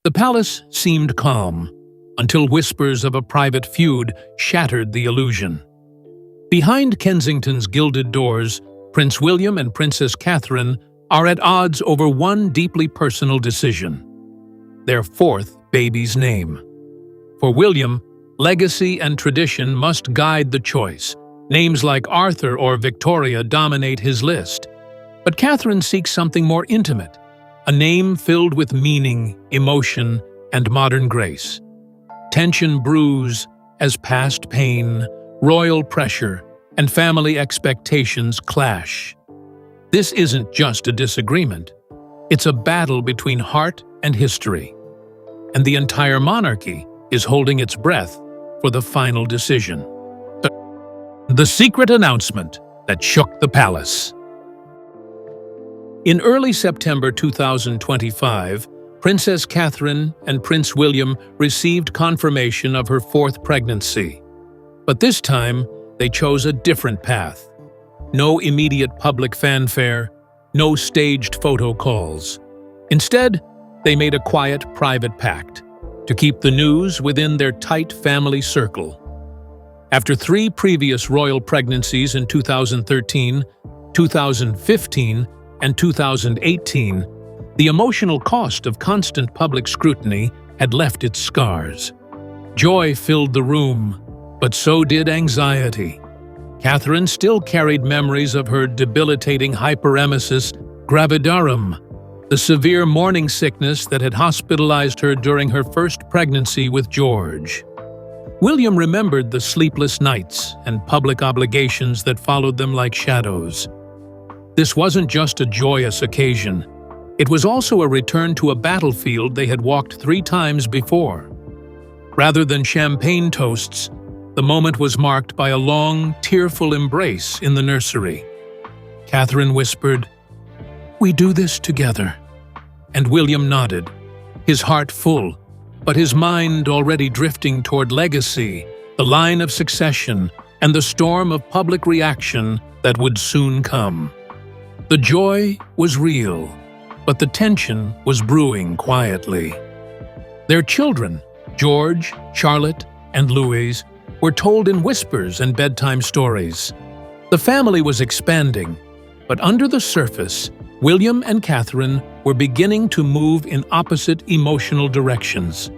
The palace seemed calm, until whispers of a private feud shattered the illusion. Behind Kensington's gilded doors, Prince William and Princess Catherine are at odds over one deeply personal decision: their fourth baby's name. For William, legacy and tradition must guide the choice. Names like Arthur or Victoria dominate his list. But Catherine seeks something more intimate, a name filled with meaning, emotion, and modern grace. Tension brews as past pain, royal pressure, and family expectations clash. This isn't just a disagreement. It's a battle between heart and history. And the entire monarchy is holding its breath for the final decision. The secret announcement that shook the palace. In early September 2025, Princess Catherine and Prince William received confirmation of her fourth pregnancy. But this time, they chose a different path. No immediate public fanfare, no staged photo calls. Instead, they made a quiet, private pact to keep the news within their tight family circle. After 3 previous royal pregnancies in 2013, 2015, and 2018, the emotional cost of constant public scrutiny had left its scars. Joy filled the room, but so did anxiety. Catherine still carried memories of her debilitating hyperemesis gravidarum, the severe morning sickness that had hospitalized her during her first pregnancy with George. William remembered the sleepless nights and public obligations that followed them like shadows. This wasn't just a joyous occasion. It was also a return to a battlefield they had walked 3 times before. Rather than champagne toasts, the moment was marked by a long, tearful embrace in the nursery. Catherine whispered, "We do this together." And William nodded, his heart full, but his mind already drifting toward legacy, the line of succession, and the storm of public reaction that would soon come. The joy was real, but the tension was brewing quietly. Their children, George, Charlotte, and Louis, were told in whispers and bedtime stories. The family was expanding, but under the surface, William and Catherine were beginning to move in opposite emotional directions.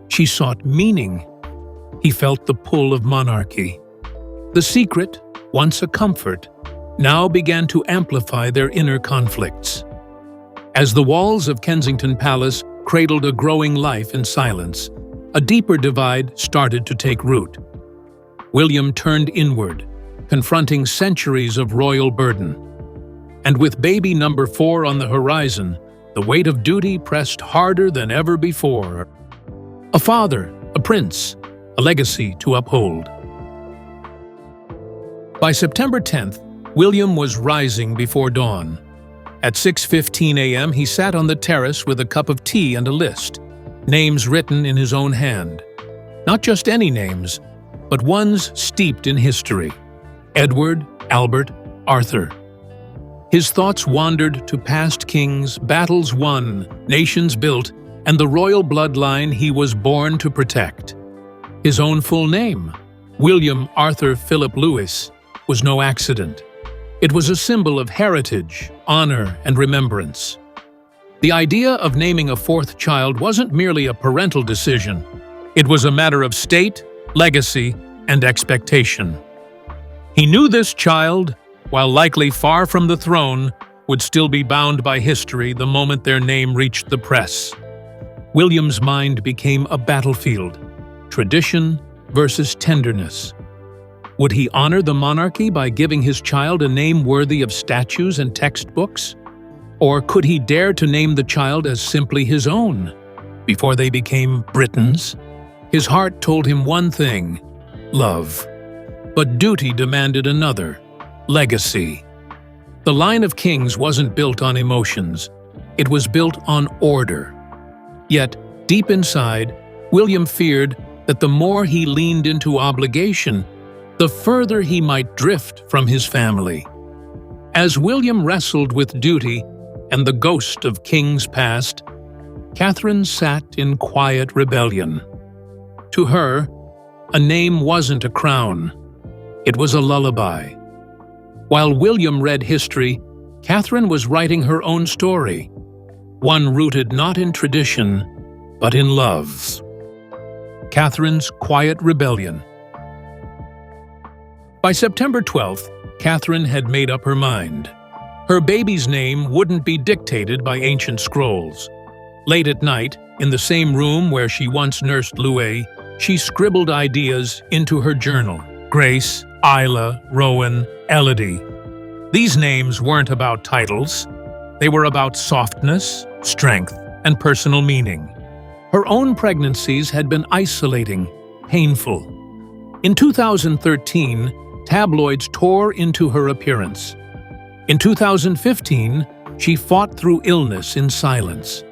She sought meaning. He felt the pull of monarchy. The secret, once a comfort, now began to amplify their inner conflicts. As the walls of Kensington Palace cradled a growing life in silence, a deeper divide started to take root. William turned inward, confronting centuries of royal burden. And with baby number 4 on the horizon, the weight of duty pressed harder than ever before. A father, a prince, a legacy to uphold. By September 10th, William was rising before dawn. At 6:15 a.m., he sat on the terrace with a cup of tea and a list, names written in his own hand. Not just any names, but ones steeped in history: Edward, Albert, Arthur. His thoughts wandered to past kings, battles won, nations built, and the royal bloodline he was born to protect. His own full name, William Arthur Philip Lewis, was no accident. It was a symbol of heritage, honor, and remembrance. The idea of naming a 4th child wasn't merely a parental decision. It was a matter of state, legacy, and expectation. He knew this child, while likely far from the throne, would still be bound by history the moment their name reached the press. William's mind became a battlefield, tradition versus tenderness. Would he honor the monarchy by giving his child a name worthy of statues and textbooks? Or could he dare to name the child as simply his own, before they became Britons? His heart told him one thing: love. But duty demanded another: legacy. The line of kings wasn't built on emotions. It was built on order. Yet, deep inside, William feared that the more he leaned into obligation, the further he might drift from his family. As William wrestled with duty and the ghost of kings past, Catherine sat in quiet rebellion. To her, a name wasn't a crown. It was a lullaby. While William read history, Catherine was writing her own story, one rooted not in tradition, but in love. Catherine's quiet rebellion. By September 12th, Catherine had made up her mind. Her baby's name wouldn't be dictated by ancient scrolls. Late at night, in the same room where she once nursed Louis, she scribbled ideas into her journal. Grace, Isla, Rowan, Elodie. These names weren't about titles. They were about softness, strength, and personal meaning. Her own pregnancies had been isolating, painful. In 2013, tabloids tore into her appearance. In 2015, she fought through illness in silence.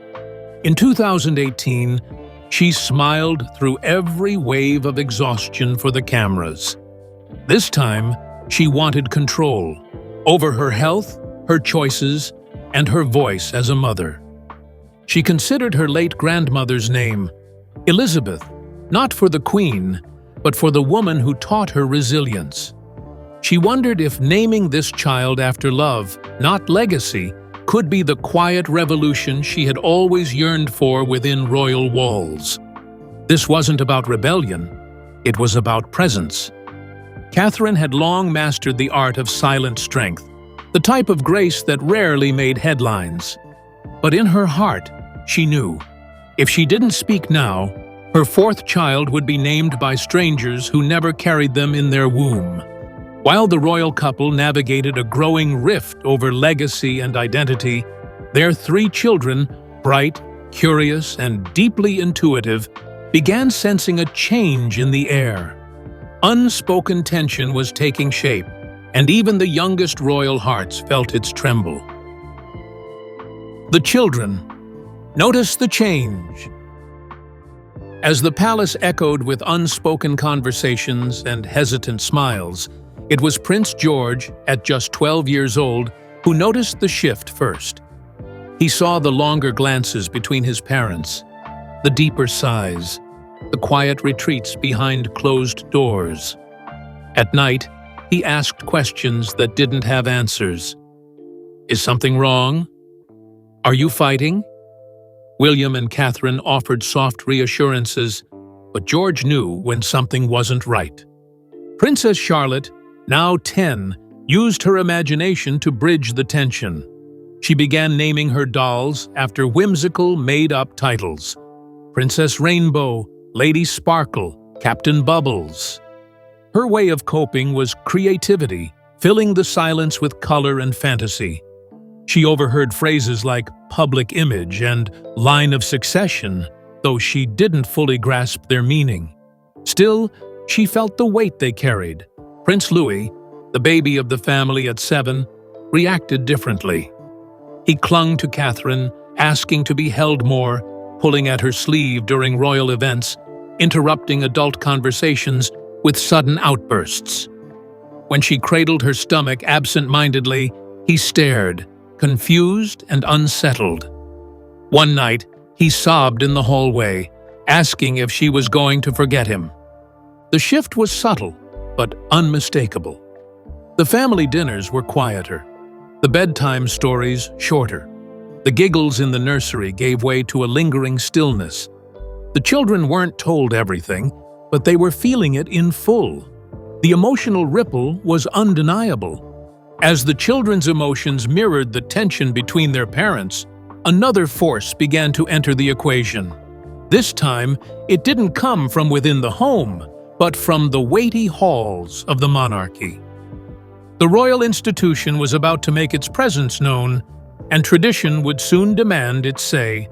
In 2018, she smiled through every wave of exhaustion for the cameras. This time, she wanted control over her health, her choices, and her voice as a mother. She considered her late grandmother's name, Elizabeth, not for the Queen, but for the woman who taught her resilience. She wondered if naming this child after love, not legacy, could be the quiet revolution she had always yearned for within royal walls. This wasn't about rebellion, it was about presence. Catherine had long mastered the art of silent strength, the type of grace that rarely made headlines. But in her heart, she knew, if she didn't speak now, her fourth child would be named by strangers who never carried them in their womb. While the royal couple navigated a growing rift over legacy and identity, their three children, bright, curious, and deeply intuitive, began sensing a change in the air. Unspoken tension was taking shape, and even the youngest royal hearts felt its tremble. The children. Notice the change. As the palace echoed with unspoken conversations and hesitant smiles, it was Prince George, at just 12 years old, who noticed the shift first. He saw the longer glances between his parents, the deeper sighs, the quiet retreats behind closed doors. At night, he asked questions that didn't have answers. Is something wrong? Are you fighting? William and Catherine offered soft reassurances, but George knew when something wasn't right. Princess Charlotte, now 10, used her imagination to bridge the tension. She began naming her dolls after whimsical, made-up titles. Princess Rainbow, Lady Sparkle, Captain Bubbles. Her way of coping was creativity, filling the silence with color and fantasy. She overheard phrases like public image and line of succession, though she didn't fully grasp their meaning. Still, she felt the weight they carried. Prince Louis, the baby of the family at 7, reacted differently. He clung to Catherine, asking to be held more, pulling at her sleeve during royal events, interrupting adult conversations with sudden outbursts. When she cradled her stomach absent-mindedly, he stared, confused and unsettled. One night, he sobbed in the hallway, asking if she was going to forget him. The shift was subtle, but unmistakable. The family dinners were quieter, the bedtime stories shorter. The giggles in the nursery gave way to a lingering stillness. The children weren't told everything, but they were feeling it in full. The emotional ripple was undeniable. As the children's emotions mirrored the tension between their parents, another force began to enter the equation. This time, it didn't come from within the home, but from the weighty halls of the monarchy. The royal institution was about to make its presence known, and tradition would soon demand its say.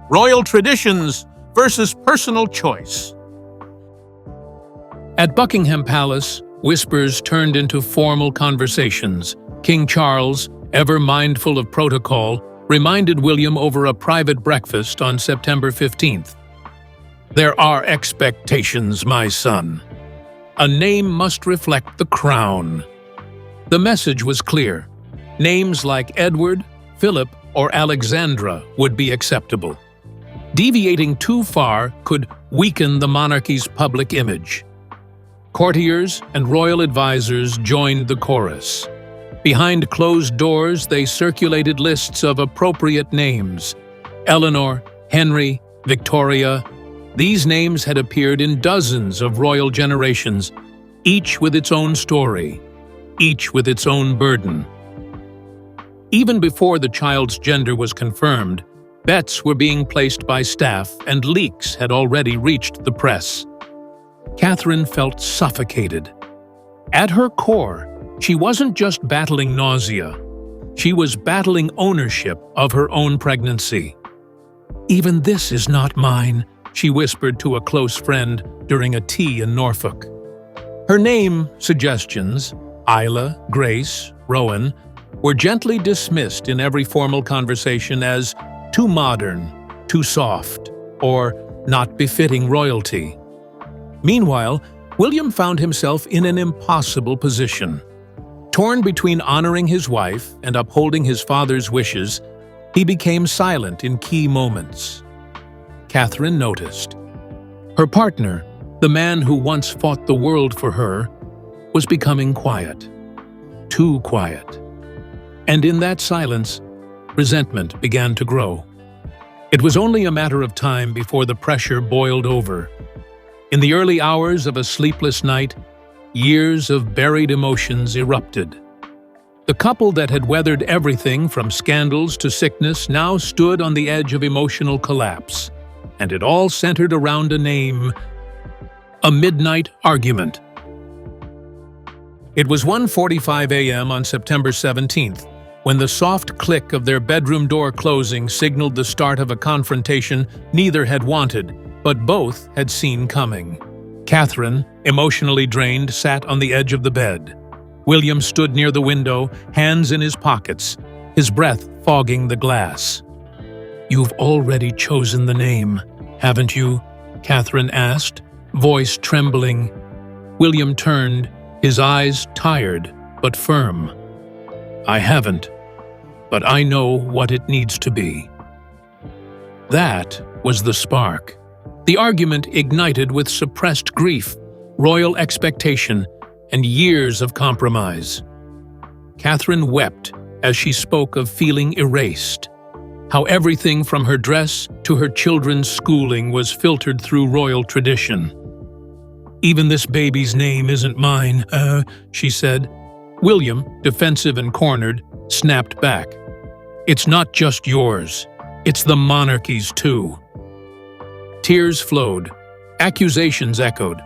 Royal traditions versus personal choice. At Buckingham Palace, whispers turned into formal conversations. King Charles, ever mindful of protocol, reminded William over a private breakfast on September 15th. There are expectations, my son. A name must reflect the crown. The message was clear. Names like Edward, Philip, or Alexandra would be acceptable. Deviating too far could weaken the monarchy's public image. Courtiers and royal advisors joined the chorus. Behind closed doors, they circulated lists of appropriate names: Eleanor, Henry, Victoria. These names had appeared in dozens of royal generations, each with its own story, each with its own burden. Even before the child's gender was confirmed, bets were being placed by staff and leaks had already reached the press. Catherine felt suffocated. At her core, she wasn't just battling nausea. She was battling ownership of her own pregnancy. "Even this is not mine," she whispered to a close friend during a tea in Norfolk. Her name suggestions, Isla, Grace, Rowan, were gently dismissed in every formal conversation as too modern, too soft, or not befitting royalty. Meanwhile, William found himself in an impossible position. Torn between honoring his wife and upholding his father's wishes, he became silent in key moments. Catherine noticed. Her partner, the man who once fought the world for her, was becoming quiet. Too quiet. And in that silence, resentment began to grow. It was only a matter of time before the pressure boiled over. In the early hours of a sleepless night, years of buried emotions erupted. The couple that had weathered everything from scandals to sickness now stood on the edge of emotional collapse, and it all centered around a name: a midnight argument. It was 1:45 a.m. on September 17th, when the soft click of their bedroom door closing signaled the start of a confrontation neither had wanted, but both had seen coming. Catherine, emotionally drained, sat on the edge of the bed. William stood near the window, hands in his pockets, his breath fogging the glass. "You've already chosen the name, haven't you?" Catherine asked, voice trembling. William turned, his eyes tired but firm. "I haven't, but I know what it needs to be." That was the spark. The argument ignited with suppressed grief, royal expectation, and years of compromise. Catherine wept as she spoke of feeling erased, how everything from her dress to her children's schooling was filtered through royal tradition. "Even this baby's name isn't mine," she said. William, defensive and cornered, snapped back. "It's not just yours. It's the monarchy's too." Tears flowed. Accusations echoed.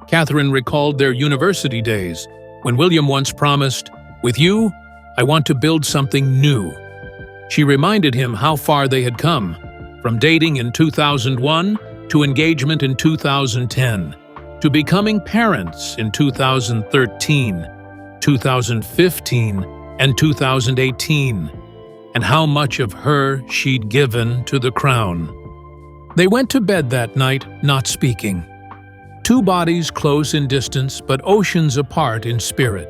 Catherine recalled their university days, when William once promised, "With you, I want to build something new." She reminded him how far they had come, from dating in 2001 to engagement in 2010, to becoming parents in 2013, 2015, and 2018, and how much of her she'd given to the crown. They went to bed that night not speaking. Two bodies close in distance but oceans apart in spirit.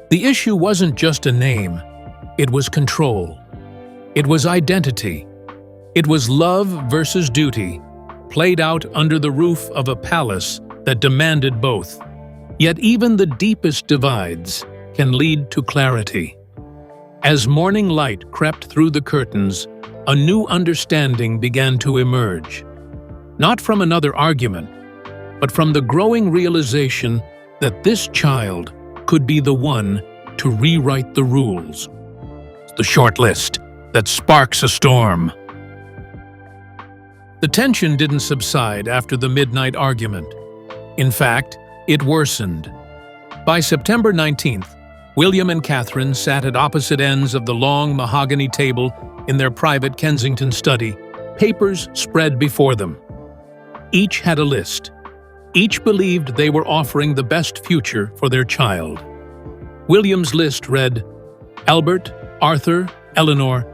The issue wasn't just a name, it was control. It was identity. It was love versus duty, played out under the roof of a palace that demanded both. Yet even the deepest divides can lead to clarity. As morning light crept through the curtains, a new understanding began to emerge. Not from another argument, but from the growing realization that this child could be the one to rewrite the rules. The short list that sparks a storm. The tension didn't subside after the midnight argument. In fact, it worsened. By September 19th, William and Catherine sat at opposite ends of the long mahogany table in their private Kensington study, papers spread before them. Each had a list. Each believed they were offering the best future for their child. William's list read, Albert, Arthur, Eleanor,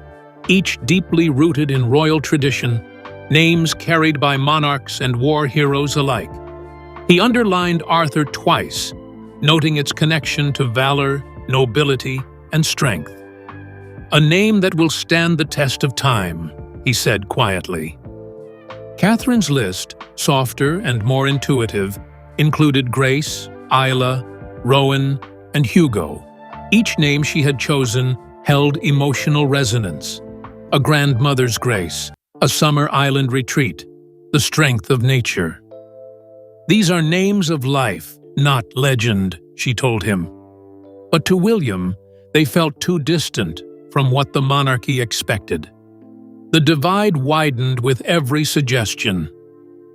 each deeply rooted in royal tradition, names carried by monarchs and war heroes alike. He underlined Arthur twice, noting its connection to valor, nobility, and strength. A name that will stand the test of time, he said quietly. Catherine's list, softer and more intuitive, included Grace, Isla, Rowan, and Hugo. Each name she had chosen held emotional resonance. A grandmother's grace, a summer island retreat, the strength of nature. These are names of life, not legend, she told him. But to William, they felt too distant from what the monarchy expected. The divide widened with every suggestion.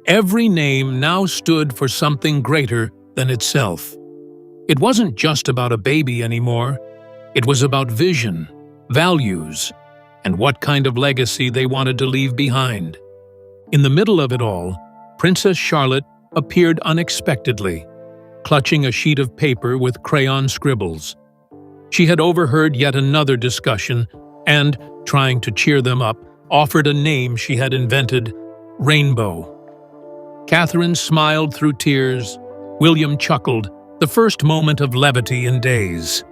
Every name now stood for something greater than itself. It wasn't just about a baby anymore. It was about vision, values, and what kind of legacy they wanted to leave behind. In the middle of it all, Princess Charlotte appeared unexpectedly, clutching a sheet of paper with crayon scribbles. She had overheard yet another discussion and, trying to cheer them up, offered a name she had invented, Rainbow. Catherine smiled through tears. William chuckled, the first moment of levity in days.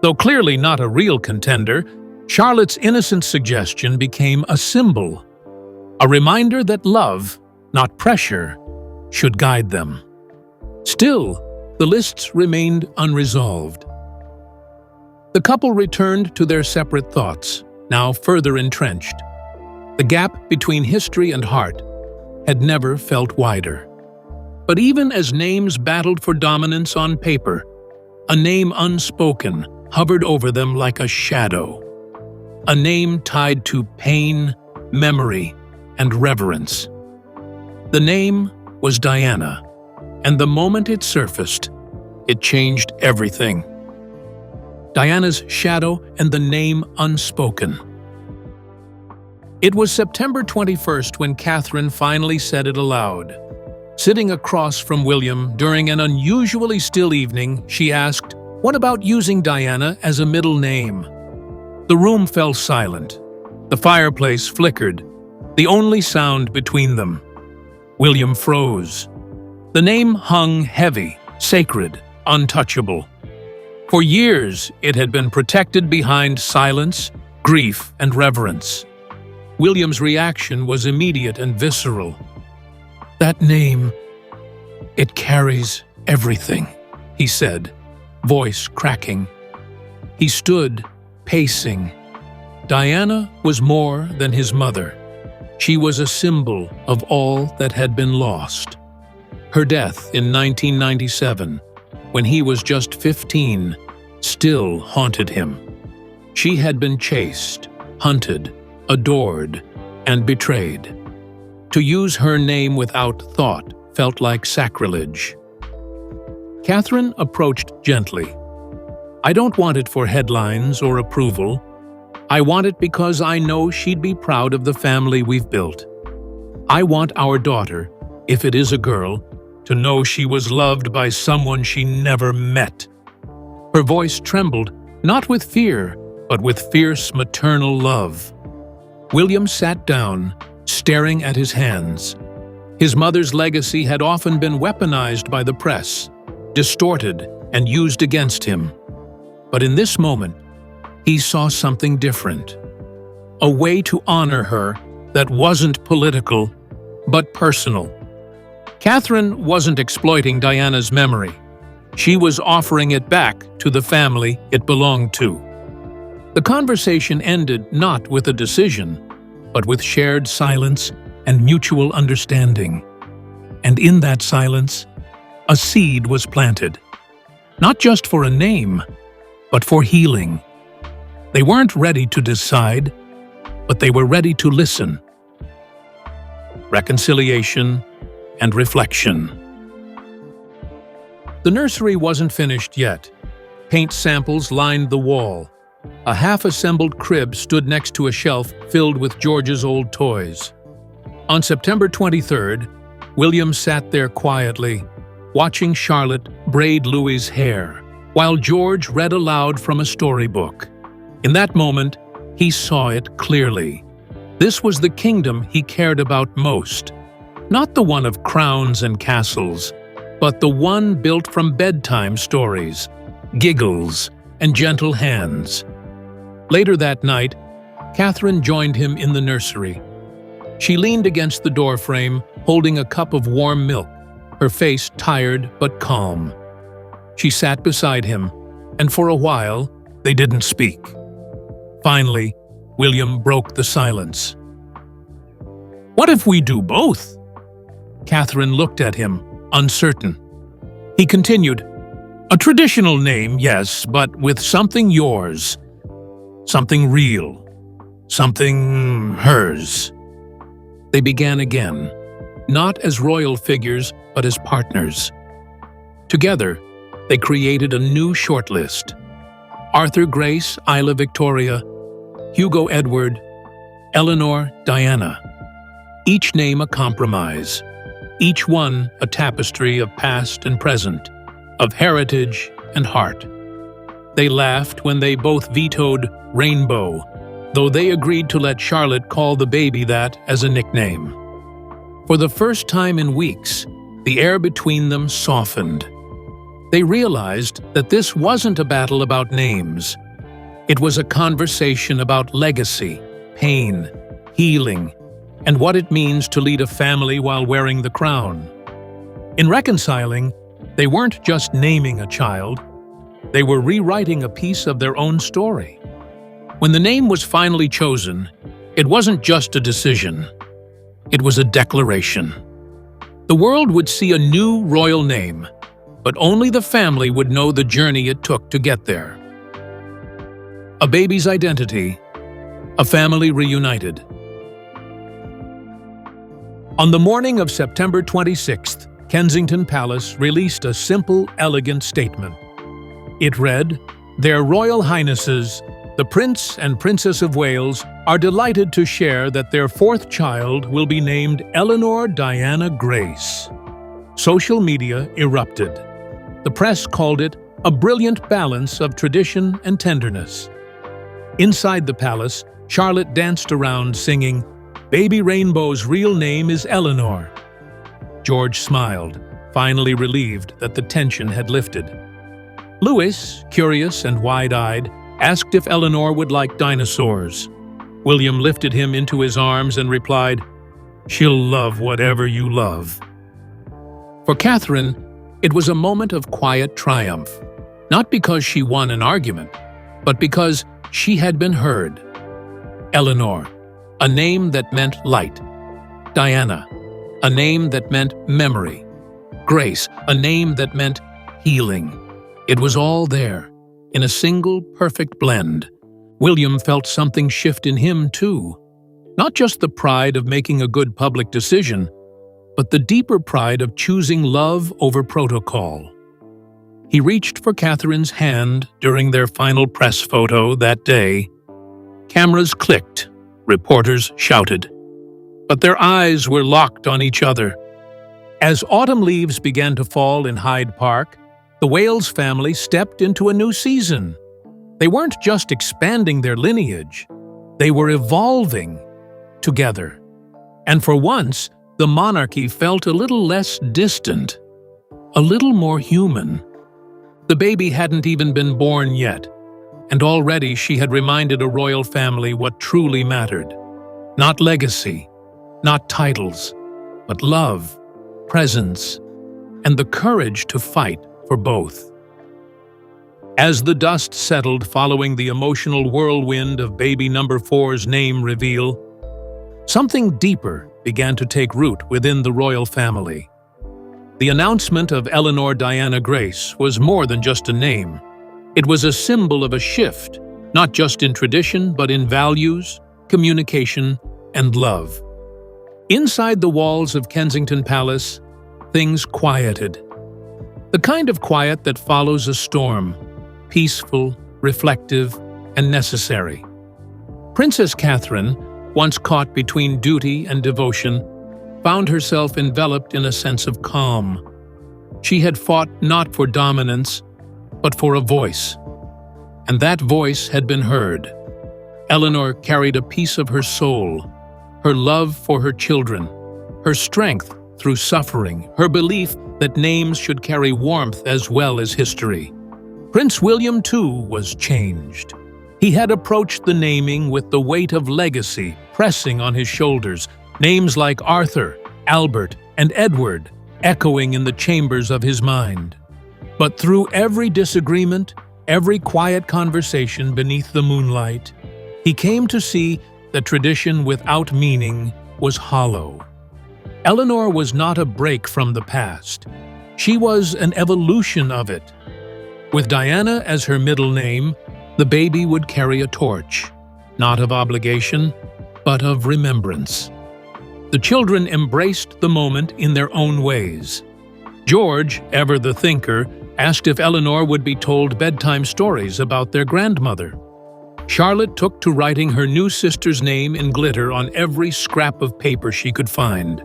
Though clearly not a real contender, Charlotte's innocent suggestion became a symbol, a reminder that love, not pressure, should guide them. Still, the lists remained unresolved. The couple returned to their separate thoughts, now further entrenched. The gap between history and heart had never felt wider. But even as names battled for dominance on paper, a name unspoken hovered over them like a shadow. A name tied to pain, memory, and reverence. The name was Diana, and the moment it surfaced, it changed everything. Diana's shadow and the name unspoken. It was September 21st when Catherine finally said it aloud. Sitting across from William during an unusually still evening, she asked, "What about using Diana as a middle name?" The room fell silent. The fireplace flickered, the only sound between them. William froze. The name hung heavy, sacred, untouchable. For years, it had been protected behind silence, grief, and reverence. William's reaction was immediate and visceral. "That name, it carries everything," he said, voice cracking. He stood, pacing. Diana was more than his mother. She was a symbol of all that had been lost. Her death in 1997, when he was just 15, still haunted him. She had been chased, hunted, adored, and betrayed. To use her name without thought felt like sacrilege. Catherine approached gently. "I don't want it for headlines or approval. I want it because I know she'd be proud of the family we've built. I want our daughter, if it is a girl, to know she was loved by someone she never met." Her voice trembled, not with fear, but with fierce maternal love. William sat down, staring at his hands. His mother's legacy had often been weaponized by the press, distorted and used against him. But in this moment, he saw something different. A way to honor her that wasn't political, but personal. Catherine wasn't exploiting Diana's memory. She was offering it back to the family it belonged to. The conversation ended not with a decision, but with shared silence and mutual understanding. And in that silence, a seed was planted. Not just for a name, but for healing. They weren't ready to decide, but they were ready to listen. Reconciliation and reflection. The nursery wasn't finished yet. Paint samples lined the wall. A half-assembled crib stood next to a shelf filled with George's old toys. On September 23rd, William sat there quietly, watching Charlotte braid Louis's hair, while George read aloud from a storybook. In that moment, he saw it clearly. This was the kingdom he cared about most. Not the one of crowns and castles, but the one built from bedtime stories, giggles, and gentle hands. Later that night, Catherine joined him in the nursery. She leaned against the doorframe, holding a cup of warm milk, her face tired but calm. She sat beside him, and for a while, they didn't speak. Finally, William broke the silence. "What if we do both?" Catherine looked at him, uncertain. He continued, "A traditional name, yes, but with something yours. Something real. Something hers." They began again, not as royal figures, but as partners. Together, they created a new shortlist. Arthur Grace, Isla Victoria, Hugo Edward, Eleanor Diana. Each name a compromise, each one a tapestry of past and present, of heritage and heart. They laughed when they both vetoed Rainbow, though they agreed to let Charlotte call the baby that as a nickname. For the first time in weeks, the air between them softened. They realized that this wasn't a battle about names. It was a conversation about legacy, pain, healing, and what it means to lead a family while wearing the crown. In reconciling, they weren't just naming a child, they were rewriting a piece of their own story. When the name was finally chosen, it wasn't just a decision. It was a declaration. The world would see a new royal name, but only the family would know the journey it took to get there. A baby's identity, a family reunited. On the morning of September 26th, Kensington Palace released a simple, elegant statement. It read, "Their Royal Highnesses, the Prince and Princess of Wales, are delighted to share that their fourth child will be named Eleanor Diana Grace." Social media erupted. The press called it a brilliant balance of tradition and tenderness. Inside the palace, Charlotte danced around singing, "Baby Rainbow's real name is Eleanor." George smiled, finally relieved that the tension had lifted. Louis, curious and wide-eyed, asked if Eleanor would like dinosaurs. William lifted him into his arms and replied, "She'll love whatever you love." For Catherine, it was a moment of quiet triumph, not because she won an argument, but because she had been heard. Eleanor, a name that meant light. Diana, a name that meant memory. Grace, a name that meant healing. It was all there, in a single perfect blend. William felt something shift in him too. Not just the pride of making a good public decision, but the deeper pride of choosing love over protocol. He reached for Catherine's hand during their final press photo that day. Cameras clicked, reporters shouted, but their eyes were locked on each other. As autumn leaves began to fall in Hyde Park, the Wales family stepped into a new season. They weren't just expanding their lineage, they were evolving together. And for once, the monarchy felt a little less distant, a little more human. The baby hadn't even been born yet, and already she had reminded a royal family what truly mattered. Not legacy, not titles, but love, presence, and the courage to fight for both. As the dust settled following the emotional whirlwind of baby number 4's name reveal, something deeper began to take root within the royal family. The announcement of Eleanor Diana Grace was more than just a name. It was a symbol of a shift, not just in tradition, but in values, communication, and love. Inside the walls of Kensington Palace, things quieted. The kind of quiet that follows a storm, peaceful, reflective, and necessary. Princess Catherine, once caught between duty and devotion, found herself enveloped in a sense of calm. She had fought not for dominance, but for a voice. And that voice had been heard. Eleanor carried a piece of her soul, her love for her children, her strength through suffering, her belief that names should carry warmth as well as history. Prince William, too, was changed. He had approached the naming with the weight of legacy pressing on his shoulders, names like Arthur, Albert, and Edward echoing in the chambers of his mind. But through every disagreement, every quiet conversation beneath the moonlight, he came to see that tradition without meaning was hollow. Eleanor was not a break from the past. She was an evolution of it. With Diana as her middle name, the baby would carry a torch, not of obligation, but of remembrance. The children embraced the moment in their own ways. George, ever the thinker, asked if Eleanor would be told bedtime stories about their grandmother. Charlotte took to writing her new sister's name in glitter on every scrap of paper she could find,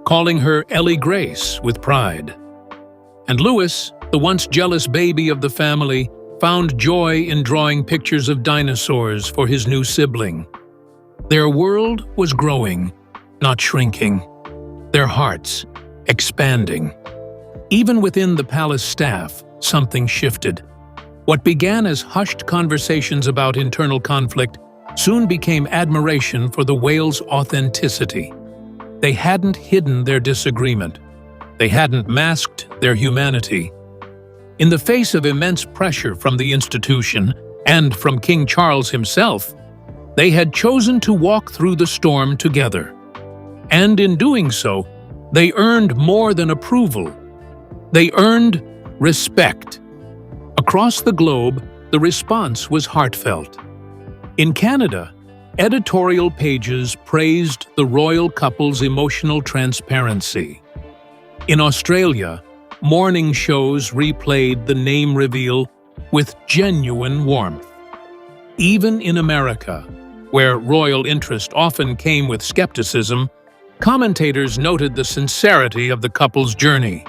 calling her Ellie Grace with pride. And Louis, the once jealous baby of the family, found joy in drawing pictures of dinosaurs for his new sibling. Their world was growing, not shrinking. Their hearts expanding. Even within the palace staff, something shifted. What began as hushed conversations about internal conflict soon became admiration for the whale's authenticity. They hadn't hidden their disagreement. They hadn't masked their humanity. In the face of immense pressure from the institution and from King Charles himself, they had chosen to walk through the storm together. And in doing so, they earned more than approval. They earned respect. Across the globe, the response was heartfelt. In Canada, editorial pages praised the royal couple's emotional transparency. In Australia, morning shows replayed the name reveal with genuine warmth. Even in America, where royal interest often came with skepticism, commentators noted the sincerity of the couple's journey.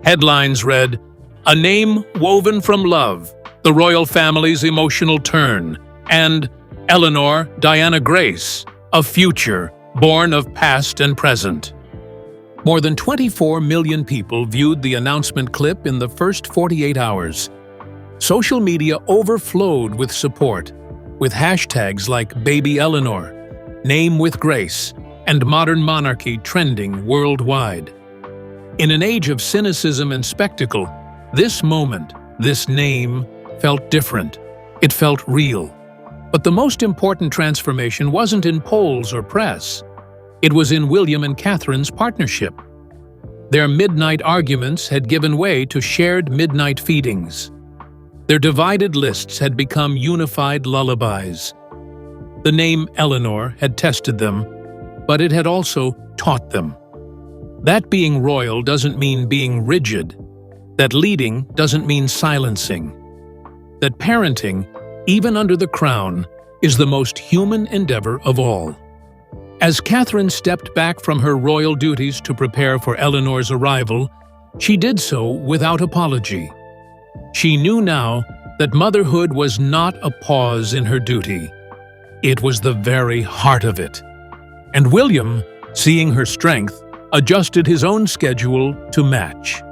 Headlines read, "A name woven from love, the royal family's emotional turn," and "Eleanor Diana Grace, a future born of past and present." More than 24 million people viewed the announcement clip in the first 48 hours. Social media overflowed with support, with hashtags like Baby Eleanor, Name with Grace, and Modern Monarchy trending worldwide. In an age of cynicism and spectacle, this moment, this name, felt different. It felt real. But the most important transformation wasn't in polls or press. It was in William and Catherine's partnership. Their midnight arguments had given way to shared midnight feedings. Their divided lists had become unified lullabies. The name Eleanor had tested them, but it had also taught them. That being royal doesn't mean being rigid. That leading doesn't mean silencing. That parenting, even under the crown, is the most human endeavor of all. As Catherine stepped back from her royal duties to prepare for Eleanor's arrival, she did so without apology. She knew now that motherhood was not a pause in her duty. It was the very heart of it. And William, seeing her strength, adjusted his own schedule to match.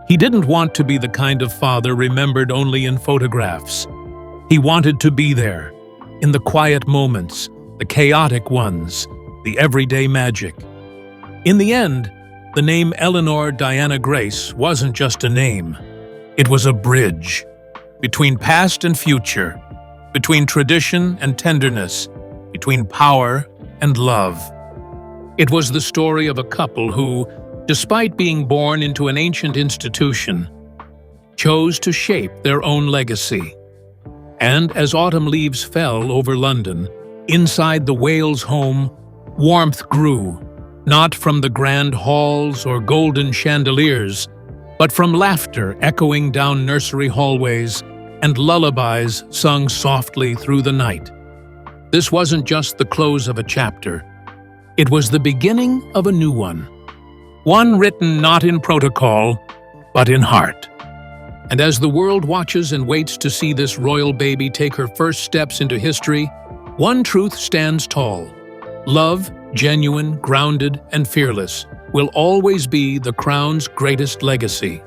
He didn't want to be the kind of father remembered only in photographs. He wanted to be there, in the quiet moments, the chaotic ones, the everyday magic. In the end, the name Eleanor Diana Grace wasn't just a name. It was a bridge between past and future, between tradition and tenderness, between power and love. It was the story of a couple who, despite being born into an ancient institution, chose to shape their own legacy. And as autumn leaves fell over London, inside the Wales home, warmth grew, not from the grand halls or golden chandeliers, but from laughter echoing down nursery hallways and lullabies sung softly through the night. This wasn't just the close of a chapter. It was the beginning of a new one. One written not in protocol, but in heart. And as the world watches and waits to see this royal baby take her first steps into history, one truth stands tall. Love, genuine, grounded, and fearless, will always be the crown's greatest legacy.